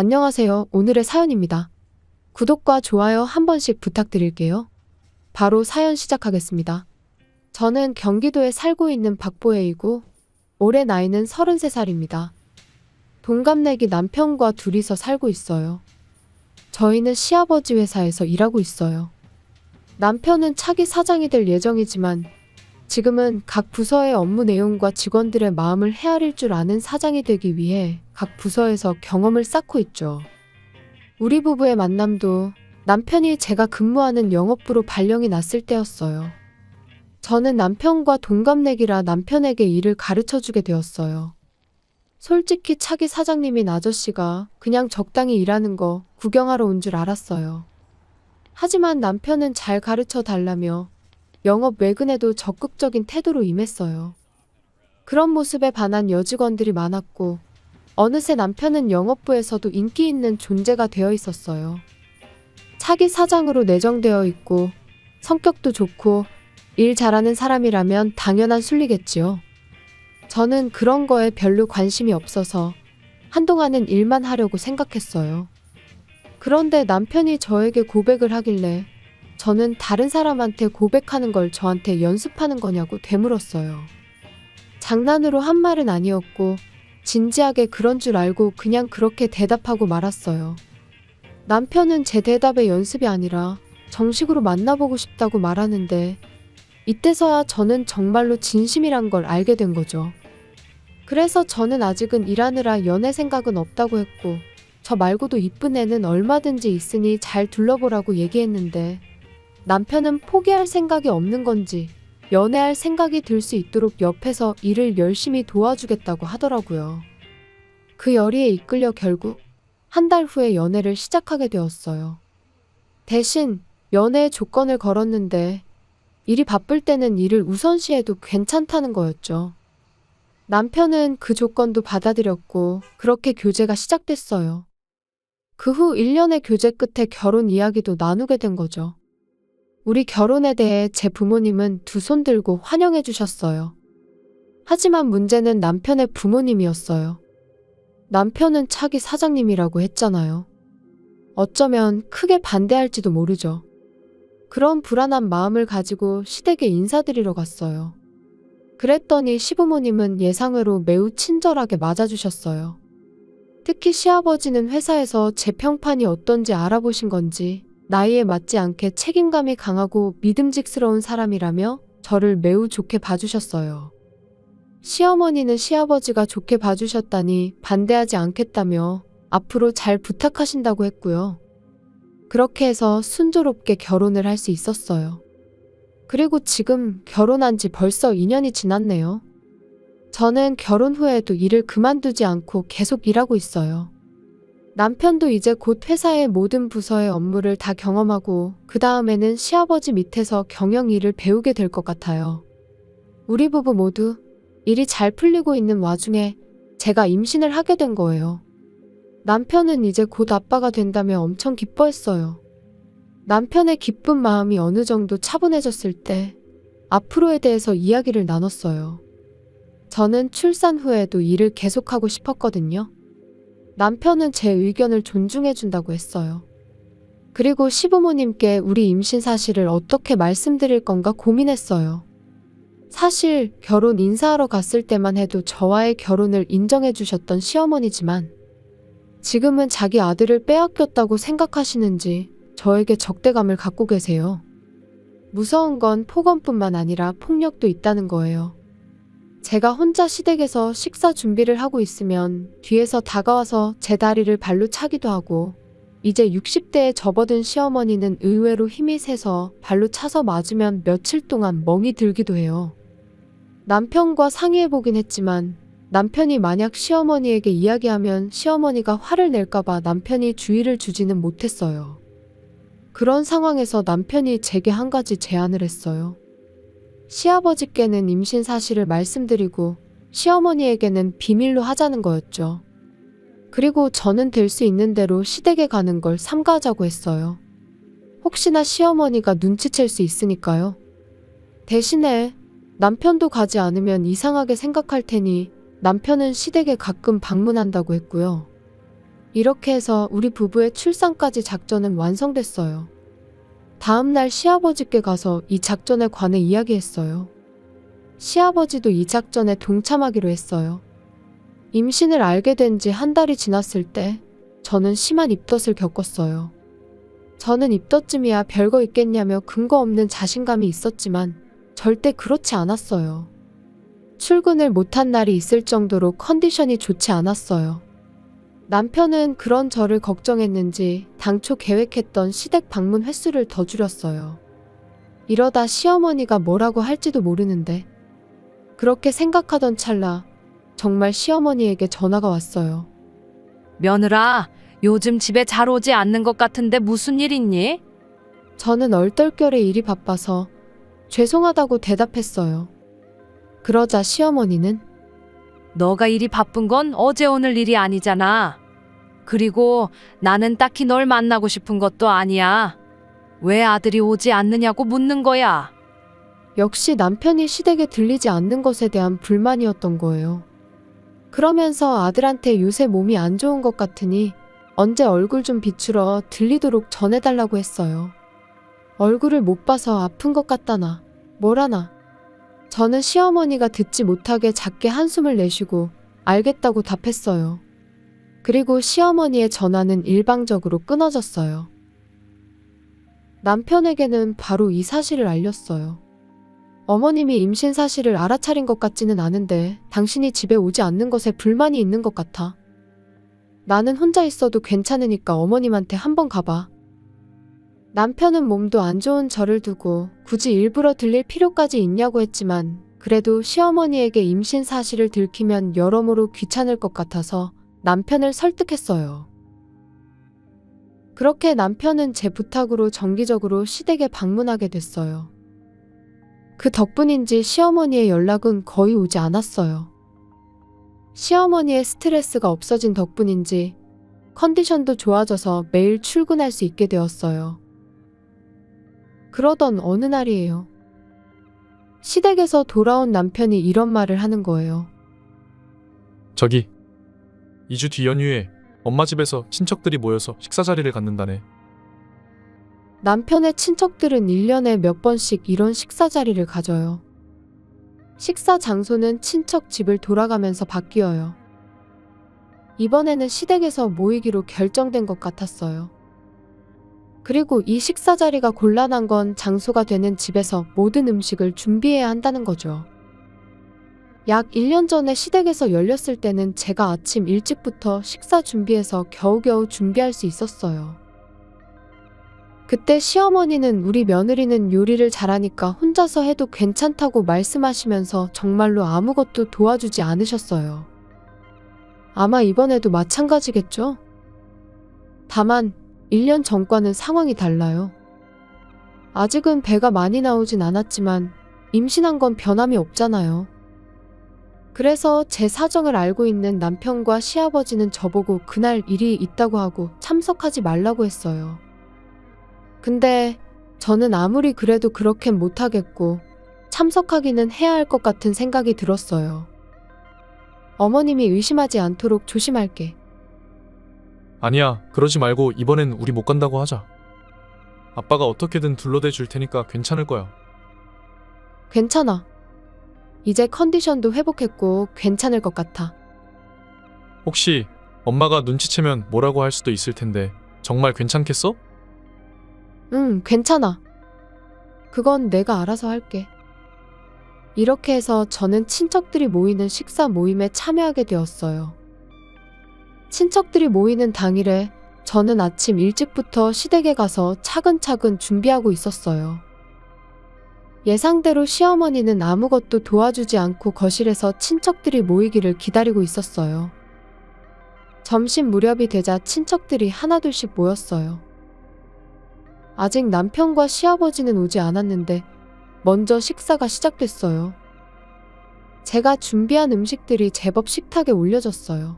안녕하세요. 오늘의 사연입니다. 구독과 좋아요 한 번씩 부탁드릴게요. 바로 사연 시작하겠습니다. 저는 경기도에 살고 있는 박보혜이고 올해 나이는 33살입니다. 동갑내기 남편과 둘이서 살고 있어요. 저희는 시아버지 회사에서 일하고 있어요. 남편은 차기 사장이 될 예정이지만 지금은 각 부서의 업무 내용과 직원들의 마음을 헤아릴 줄 아는 사장이 되기 위해 각 부서에서 경험을 쌓고 있죠. 우리 부부의 만남도 남편이 제가 근무하는 영업부로 발령이 났을 때였어요. 저는 남편과 동갑내기라 남편에게 일을 가르쳐주게 되었어요. 솔직히 차기 사장님인 아저씨가 그냥 적당히 일하는 거 구경하러 온 줄 알았어요. 하지만 남편은 잘 가르쳐 달라며 영업 외근에도 적극적인 태도로 임했어요. 그런 모습에 반한 여직원들이 많았고 어느새 남편은 영업부에서도 인기 있는 존재가 되어 있었어요. 차기 사장으로 내정되어 있고 성격도 좋고 일 잘하는 사람이라면 당연한 순리겠지요. 저는 그런 거에 별로 관심이 없어서 한동안은 일만 하려고 생각했어요. 그런데 남편이 저에게 고백을 하길래 저는 다른 사람한테 고백하는 걸 저한테 연습하는 거냐고 되물었어요. 장난으로 한 말은 아니었고 진지하게 그런 줄 알고 그냥 그렇게 대답하고 말았어요. 남편은 제 대답의 연습이 아니라 정식으로 만나보고 싶다고 말하는데 이때서야 저는 정말로 진심이란 걸 알게 된 거죠. 그래서 저는 아직은 일하느라 연애 생각은 없다고 했고 저 말고도 이쁜 애는 얼마든지 있으니 잘 둘러보라고 얘기했는데 남편은 포기할 생각이 없는 건지 연애할 생각이 들 수 있도록 옆에서 일을 열심히 도와주겠다고 하더라고요. 그 열의에 이끌려 결국 한 달 후에 연애를 시작하게 되었어요. 대신 연애의 조건을 걸었는데 일이 바쁠 때는 일을 우선시해도 괜찮다는 거였죠. 남편은 그 조건도 받아들였고 그렇게 교제가 시작됐어요. 그 후 1년의 교제 끝에 결혼 이야기도 나누게 된 거죠. 우리 결혼에 대해 제 부모님은 두 손 들고 환영해 주셨어요. 하지만 문제는 남편의 부모님이었어요. 남편은 차기 사장님이라고 했잖아요. 어쩌면 크게 반대할지도 모르죠. 그런 불안한 마음을 가지고 시댁에 인사드리러 갔어요. 그랬더니 시부모님은 예상외로 매우 친절하게 맞아주셨어요. 특히 시아버지는 회사에서 제 평판이 어떤지 알아보신 건지 나이에 맞지 않게 책임감이 강하고 믿음직스러운 사람이라며 저를 매우 좋게 봐주셨어요. 시어머니는 시아버지가 좋게 봐주셨다니 반대하지 않겠다며 앞으로 잘 부탁하신다고 했고요. 그렇게 해서 순조롭게 결혼을 할 수 있었어요. 그리고 지금 결혼한 지 벌써 2년이 지났네요. 저는 결혼 후에도 일을 그만두지 않고 계속 일하고 있어요. 남편도 이제 곧 회사의 모든 부서의 업무를 다 경험하고 그 다음에는 시아버지 밑에서 경영 일을 배우게 될 것 같아요. 우리 부부 모두 일이 잘 풀리고 있는 와중에 제가 임신을 하게 된 거예요. 남편은 이제 곧 아빠가 된다며 엄청 기뻐했어요. 남편의 기쁜 마음이 어느 정도 차분해졌을 때 앞으로에 대해서 이야기를 나눴어요. 저는 출산 후에도 일을 계속하고 싶었거든요. 남편은 제 의견을 존중해준다고 했어요. 그리고 시부모님께 우리 임신 사실을 어떻게 말씀드릴 건가 고민했어요. 사실 결혼 인사하러 갔을 때만 해도 저와의 결혼을 인정해주셨던 시어머니지만 지금은 자기 아들을 빼앗겼다고 생각하시는지 저에게 적대감을 갖고 계세요. 무서운 건 폭언뿐만 아니라 폭력도 있다는 거예요. 제가 혼자 시댁에서 식사 준비를 하고 있으면 뒤에서 다가와서 제 다리를 발로 차기도 하고 이제 60대에 접어든 시어머니는 의외로 힘이 세서 발로 차서 맞으면 며칠 동안 멍이 들기도 해요. 남편과 상의해보긴 했지만 남편이 만약 시어머니에게 이야기하면 시어머니가 화를 낼까봐 남편이 주의를 주지는 못했어요. 그런 상황에서 남편이 제게 한 가지 제안을 했어요. 시아버지께는 임신 사실을 말씀드리고 시어머니에게는 비밀로 하자는 거였죠. 그리고 저는 될 수 있는 대로 시댁에 가는 걸 삼가하자고 했어요. 혹시나 시어머니가 눈치챌 수 있으니까요. 대신에 남편도 가지 않으면 이상하게 생각할 테니 남편은 시댁에 가끔 방문한다고 했고요. 이렇게 해서 우리 부부의 출산까지 작전은 완성됐어요. 다음날 시아버지께 가서 이 작전에 관해 이야기했어요. 시아버지도 이 작전에 동참하기로 했어요. 임신을 알게 된 지 한 달이 지났을 때 저는 심한 입덧을 겪었어요. 저는 입덧쯤이야 별거 있겠냐며 근거 없는 자신감이 있었지만 절대 그렇지 않았어요. 출근을 못한 날이 있을 정도로 컨디션이 좋지 않았어요. 남편은 그런 저를 걱정했는지 당초 계획했던 시댁 방문 횟수를 더 줄였어요. 이러다 시어머니가 뭐라고 할지도 모르는데 그렇게 생각하던 찰나 정말 시어머니에게 전화가 왔어요. 며느라, 요즘 집에 잘 오지 않는 것 같은데 무슨 일 있니? 저는 얼떨결에 일이 바빠서 죄송하다고 대답했어요. 그러자 시어머니는 너가 일이 바쁜 건 어제 오늘 일이 아니잖아. 그리고 나는 딱히 널 만나고 싶은 것도 아니야. 왜 아들이 오지 않느냐고 묻는 거야. 역시 남편이 시댁에 들리지 않는 것에 대한 불만이었던 거예요. 그러면서 아들한테 요새 몸이 안 좋은 것 같으니 언제 얼굴 좀 비추러 들리도록 전해달라고 했어요. 얼굴을 못 봐서 아픈 것 같다나 뭐라나. 저는 시어머니가 듣지 못하게 작게 한숨을 내쉬고 알겠다고 답했어요. 그리고 시어머니의 전화는 일방적으로 끊어졌어요. 남편에게는 바로 이 사실을 알렸어요. 어머님이 임신 사실을 알아차린 것 같지는 않은데 당신이 집에 오지 않는 것에 불만이 있는 것 같아. 나는 혼자 있어도 괜찮으니까 어머님한테 한번 가봐. 남편은 몸도 안 좋은 저를 두고 굳이 일부러 들릴 필요까지 있냐고 했지만 그래도 시어머니에게 임신 사실을 들키면 여러모로 귀찮을 것 같아서 남편을 설득했어요. 그렇게 남편은 제 부탁으로 정기적으로 시댁에 방문하게 됐어요. 그 덕분인지 시어머니의 연락은 거의 오지 않았어요. 시어머니의 스트레스가 없어진 덕분인지 컨디션도 좋아져서 매일 출근할 수 있게 되었어요. 그러던 어느 날이에요. 시댁에서 돌아온 남편이 이런 말을 하는 거예요. 저기, 2주 뒤 연휴에 엄마 집에서 친척들이 모여서 식사 자리를 갖는다네. 남편의 친척들은 1년에 몇 번씩 이런 식사 자리를 가져요. 식사 장소는 친척 집을 돌아가면서 바뀌어요. 이번에는 시댁에서 모이기로 결정된 것 같았어요. 그리고 이 식사 자리가 곤란한 건 장소가 되는 집에서 모든 음식을 준비해야 한다는 거죠. 약 1년 전에 시댁에서 열렸을 때는 제가 아침 일찍부터 식사 준비해서 겨우겨우 준비할 수 있었어요. 그때 시어머니는 우리 며느리는 요리를 잘하니까 혼자서 해도 괜찮다고 말씀하시면서 정말로 아무것도 도와주지 않으셨어요. 아마 이번에도 마찬가지겠죠? 다만 1년 전과는 상황이 달라요. 아직은 배가 많이 나오진 않았지만 임신한 건 변함이 없잖아요. 그래서 제 사정을 알고 있는 남편과 시아버지는 저보고 그날 일이 있다고 하고 참석하지 말라고 했어요. 근데 저는 아무리 그래도 그렇게는 못하겠고 참석하기는 해야 할 것 같은 생각이 들었어요. 어머님이 의심하지 않도록 조심할게. 아니야, 그러지 말고 이번엔 우리 못 간다고 하자. 아빠가 어떻게든 둘러대 줄 테니까 괜찮을 거야. 괜찮아. 이제 컨디션도 회복했고 괜찮을 것 같아. 혹시 엄마가 눈치채면 뭐라고 할 수도 있을 텐데 정말 괜찮겠어? 응, 괜찮아. 그건 내가 알아서 할게. 이렇게 해서 저는 친척들이 모이는 식사 모임에 참여하게 되었어요. 친척들이 모이는 당일에 저는 아침 일찍부터 시댁에 가서 차근차근 준비하고 있었어요. 예상대로 시어머니는 아무것도 도와주지 않고 거실에서 친척들이 모이기를 기다리고 있었어요. 점심 무렵이 되자 친척들이 하나둘씩 모였어요. 아직 남편과 시아버지는 오지 않았는데 먼저 식사가 시작됐어요. 제가 준비한 음식들이 제법 식탁에 올려졌어요.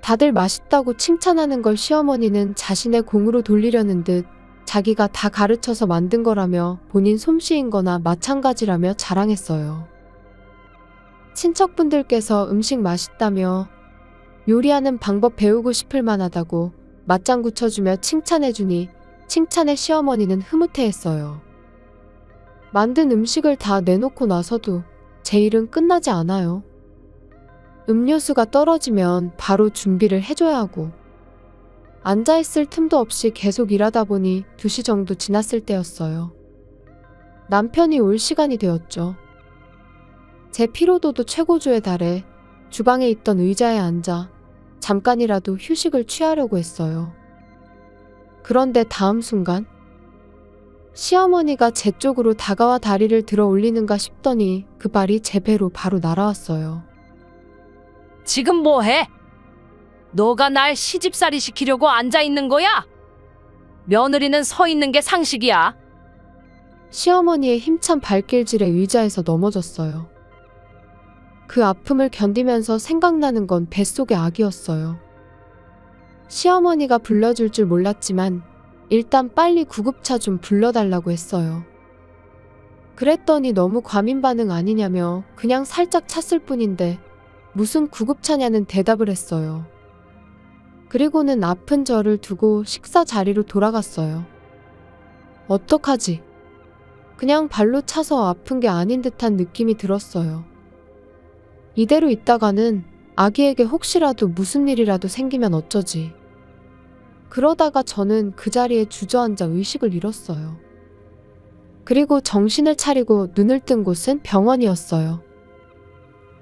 다들 맛있다고 칭찬하는 걸 시어머니는 자신의 공으로 돌리려는 듯 자기가 다 가르쳐서 만든 거라며 본인 솜씨인 거나 마찬가지라며 자랑했어요. 친척분들께서 음식 맛있다며 요리하는 방법 배우고 싶을 만하다고 맞장구 쳐주며 칭찬해주니 칭찬에 시어머니는 흐뭇해했어요. 만든 음식을 다 내놓고 나서도 제 일은 끝나지 않아요. 음료수가 떨어지면 바로 준비를 해줘야 하고 앉아있을 틈도 없이 계속 일하다 보니 2시 정도 지났을 때였어요. 남편이 올 시간이 되었죠. 제 피로도도 최고조에 달해 주방에 있던 의자에 앉아 잠깐이라도 휴식을 취하려고 했어요. 그런데 다음 순간 시어머니가 제 쪽으로 다가와 다리를 들어 올리는가 싶더니 그 발이 제 배로 바로 날아왔어요. 지금 뭐해? 너가 날 시집살이 시키려고 앉아있는 거야? 며느리는 서 있는 게 상식이야. 시어머니의 힘찬 발길질에 의자에서 넘어졌어요. 그 아픔을 견디면서 생각나는 건 뱃속의 아기였어요. 시어머니가 불러줄 줄 몰랐지만 일단 빨리 구급차 좀 불러달라고 했어요. 그랬더니 너무 과민 반응 아니냐며 그냥 살짝 찼을 뿐인데 무슨 구급차냐는 대답을 했어요. 그리고는 아픈 저를 두고 식사 자리로 돌아갔어요. 어떡하지? 그냥 발로 차서 아픈 게 아닌 듯한 느낌이 들었어요. 이대로 있다가는 아기에게 혹시라도 무슨 일이라도 생기면 어쩌지. 그러다가 저는 그 자리에 주저앉아 의식을 잃었어요. 그리고 정신을 차리고 눈을 뜬 곳은 병원이었어요.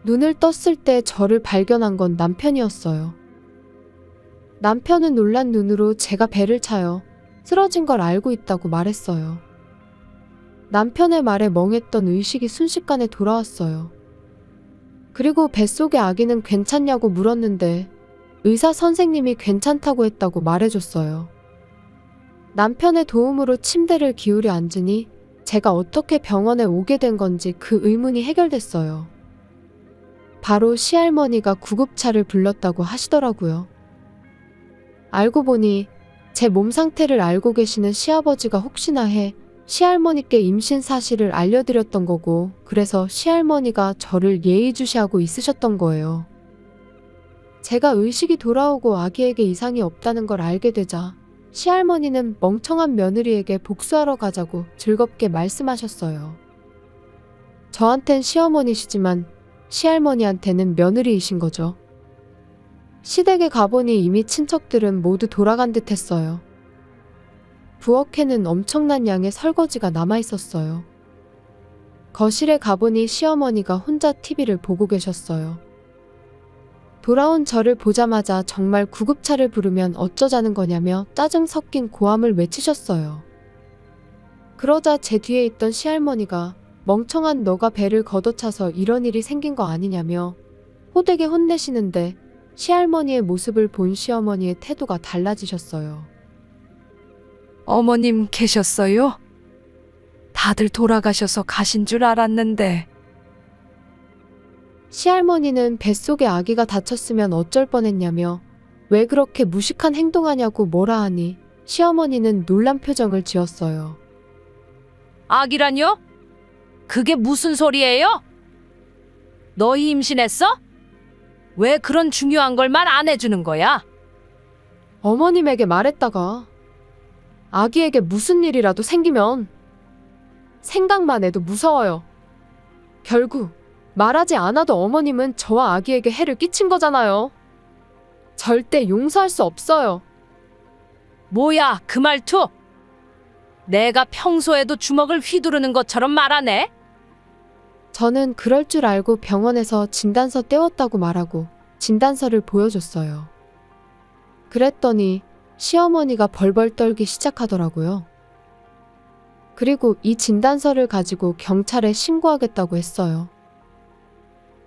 눈을 떴을 때 저를 발견한 건 남편이었어요. 남편은 놀란 눈으로 제가 배를 차요. 쓰러진 걸 알고 있다고 말했어요. 남편의 말에 멍했던 의식이 순식간에 돌아왔어요. 그리고 뱃속의 아기는 괜찮냐고 물었는데 의사 선생님이 괜찮다고 했다고 말해줬어요. 남편의 도움으로 침대를 기울여 앉으니 제가 어떻게 병원에 오게 된 건지 그 의문이 해결됐어요. 바로 시할머니가 구급차를 불렀다고 하시더라고요. 알고 보니 제 몸 상태를 알고 계시는 시아버지가 혹시나 해 시할머니께 임신 사실을 알려드렸던 거고, 그래서 시할머니가 저를 예의주시하고 있으셨던 거예요. 제가 의식이 돌아오고 아기에게 이상이 없다는 걸 알게 되자 시할머니는 멍청한 며느리에게 복수하러 가자고 즐겁게 말씀하셨어요. 저한텐 시어머니시지만 시할머니한테는 며느리이신 거죠. 시댁에 가보니 이미 친척들은 모두 돌아간 듯 했어요. 부엌에는 엄청난 양의 설거지가 남아있었어요. 거실에 가보니 시어머니가 혼자 TV를 보고 계셨어요. 돌아온 저를 보자마자 정말 구급차를 부르면 어쩌자는 거냐며 짜증 섞인 고함을 외치셨어요. 그러자 제 뒤에 있던 시할머니가 멍청한 너가 배를 걷어차서 이런 일이 생긴 거 아니냐며 호되게 혼내시는데 시할머니의 모습을 본 시어머니의 태도가 달라지셨어요. 어머님 계셨어요? 다들 돌아가셔서 가신 줄 알았는데. 시할머니는 뱃속에 아기가 다쳤으면 어쩔 뻔했냐며 왜 그렇게 무식한 행동하냐고 뭐라 하니 시어머니는 놀란 표정을 지었어요. 아기라뇨? 그게 무슨 소리예요? 너희 임신했어? 왜 그런 중요한 걸 말 안 해주는 거야? 어머님에게 말했다가 아기에게 무슨 일이라도 생기면 생각만 해도 무서워요. 결국 말하지 않아도 어머님은 저와 아기에게 해를 끼친 거잖아요. 절대 용서할 수 없어요. 뭐야 그 말투? 내가 평소에도 주먹을 휘두르는 것처럼 말하네? 저는 그럴 줄 알고 병원에서 진단서 떼웠다고 말하고 진단서를 보여줬어요. 그랬더니 시어머니가 벌벌 떨기 시작하더라고요. 그리고 이 진단서를 가지고 경찰에 신고하겠다고 했어요.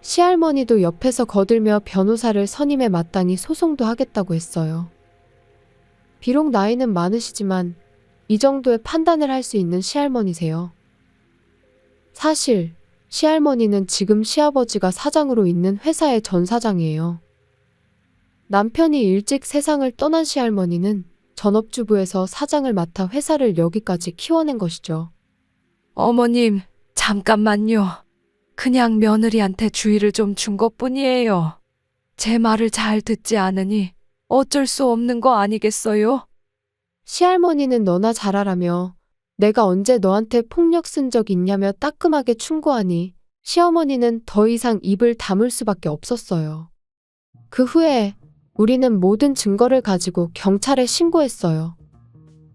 시할머니도 옆에서 거들며 변호사를 선임해 마땅히 소송도 하겠다고 했어요. 비록 나이는 많으시지만 이 정도의 판단을 할 수 있는 시할머니세요. 사실 시할머니는 지금 시아버지가 사장으로 있는 회사의 전 사장이에요. 남편이 일찍 세상을 떠난 시할머니는 전업주부에서 사장을 맡아 회사를 여기까지 키워낸 것이죠. 어머님, 잠깐만요. 그냥 며느리한테 주의를 좀 준 것뿐이에요. 제 말을 잘 듣지 않으니 어쩔 수 없는 거 아니겠어요? 시할머니는 너나 잘하라며 내가 언제 너한테 폭력 쓴 적 있냐며 따끔하게 충고하니 시어머니는 더 이상 입을 다물 수밖에 없었어요. 그 후에 우리는 모든 증거를 가지고 경찰에 신고했어요.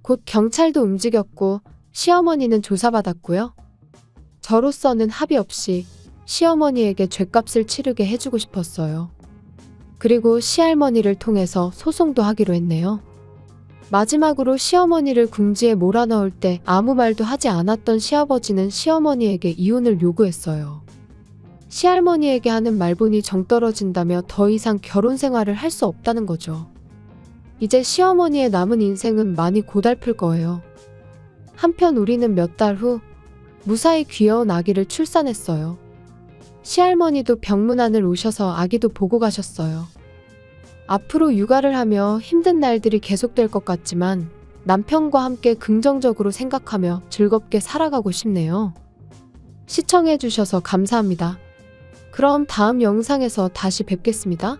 곧 경찰도 움직였고 시어머니는 조사받았고요. 저로서는 합의 없이 시어머니에게 죗값을 치르게 해주고 싶었어요. 그리고 시할머니를 통해서 소송도 하기로 했네요. 마지막으로 시어머니를 궁지에 몰아넣을 때 아무 말도 하지 않았던 시아버지는 시어머니에게 이혼을 요구했어요. 시할머니에게 하는 말 보니 정 떨어진다며 더 이상 결혼 생활을 할 수 없다는 거죠. 이제 시어머니의 남은 인생은 많이 고달플 거예요. 한편 우리는 몇 달 후 무사히 귀여운 아기를 출산했어요. 시할머니도 병문안을 오셔서 아기도 보고 가셨어요. 앞으로 육아를 하며 힘든 날들이 계속될 것 같지만 남편과 함께 긍정적으로 생각하며 즐겁게 살아가고 싶네요. 시청해주셔서 감사합니다. 그럼 다음 영상에서 다시 뵙겠습니다.